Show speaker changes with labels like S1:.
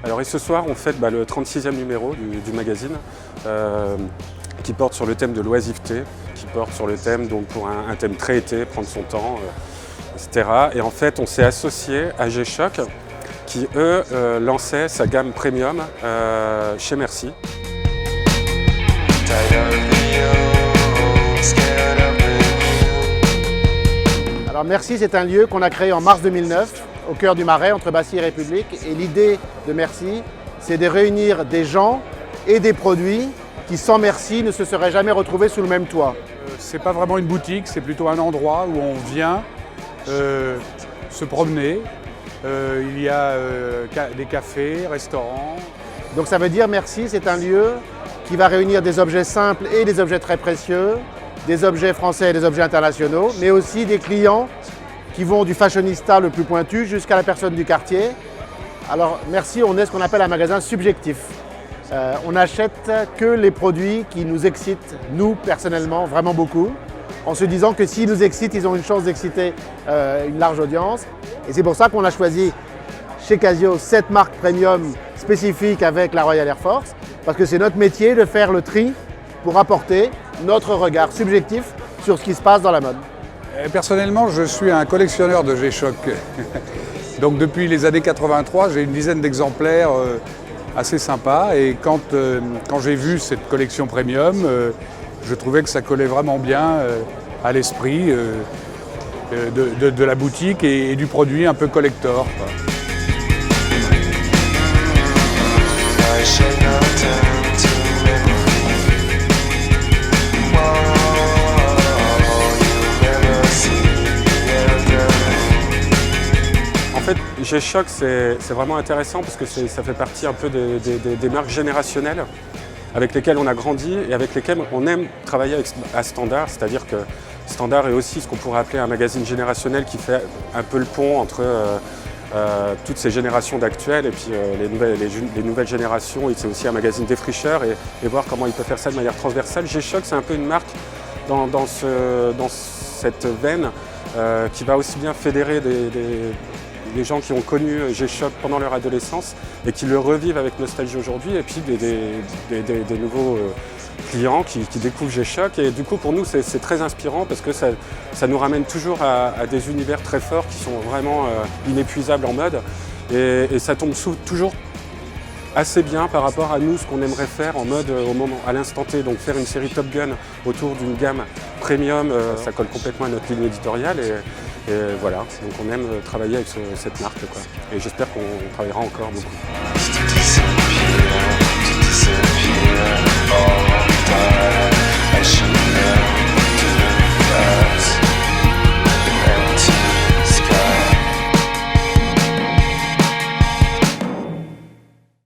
S1: Alors et ce soir, on fête le 36e numéro du magazine qui porte sur le thème de l'oisiveté, qui porte sur le thème, donc pour un thème très été, prendre son temps, etc. Et en fait, on s'est associé à G-Shock qui, eux, lançaient sa gamme premium chez Merci.
S2: Alors Merci, c'est un lieu qu'on a créé en mars 2009, au cœur du Marais, entre Bassy et République. Et l'idée de Merci, c'est de réunir des gens et des produits qui, sans Merci, ne se seraient jamais retrouvés sous le même toit.
S3: C'est pas vraiment une boutique, c'est plutôt un endroit où on vient se promener. Il y a des cafés, restaurants.
S2: Donc ça veut dire Merci, c'est un lieu qui va réunir des objets simples et des objets très précieux, des objets français et des objets internationaux, mais aussi des clients qui vont du fashionista le plus pointu jusqu'à la personne du quartier. Alors Merci, on est ce qu'on appelle un magasin subjectif. On n'achète que les produits qui nous excitent, nous personnellement, vraiment beaucoup, en se disant que s'ils nous excitent, ils ont une chance d'exciter une large audience. Et c'est pour ça qu'on a choisi chez Casio cette marque premium spécifique avec la Royal Air Force, parce que c'est notre métier de faire le tri pour apporter notre regard subjectif sur ce qui se passe dans la mode.
S3: Personnellement, je suis un collectionneur de G-Shock. Donc depuis les années 83, j'ai une dizaine d'exemplaires assez sympas. Et quand j'ai vu cette collection premium, je trouvais que ça collait vraiment bien à l'esprit de la boutique et du produit un peu collector, quoi.
S1: En fait, G-Shock, c'est vraiment intéressant parce que ça fait partie un peu des marques générationnelles avec lesquelles on a grandi et avec lesquelles on aime travailler à Standard. C'est-à-dire que Standard est aussi ce qu'on pourrait appeler un magazine générationnel qui fait un peu le pont entre toutes ces générations d'actuels et puis les nouvelles générations. C'est aussi un magazine défricheur et voir comment il peut faire ça de manière transversale. G-Shock, c'est un peu une marque dans cette veine qui va aussi bien fédérer des gens qui ont connu G-Shock pendant leur adolescence et qui le revivent avec nostalgie aujourd'hui, et puis des nouveaux clients qui découvrent G-Shock. Et du coup, pour nous, c'est très inspirant parce que ça nous ramène toujours à des univers très forts qui sont vraiment inépuisables en mode. Et ça tombe toujours assez bien par rapport à nous, ce qu'on aimerait faire en mode à l'instant T. Donc faire une série Top Gun autour d'une gamme premium, ça colle complètement à notre ligne éditoriale. Et voilà, donc on aime travailler avec cette marque, quoi. Et j'espère qu'on travaillera encore beaucoup.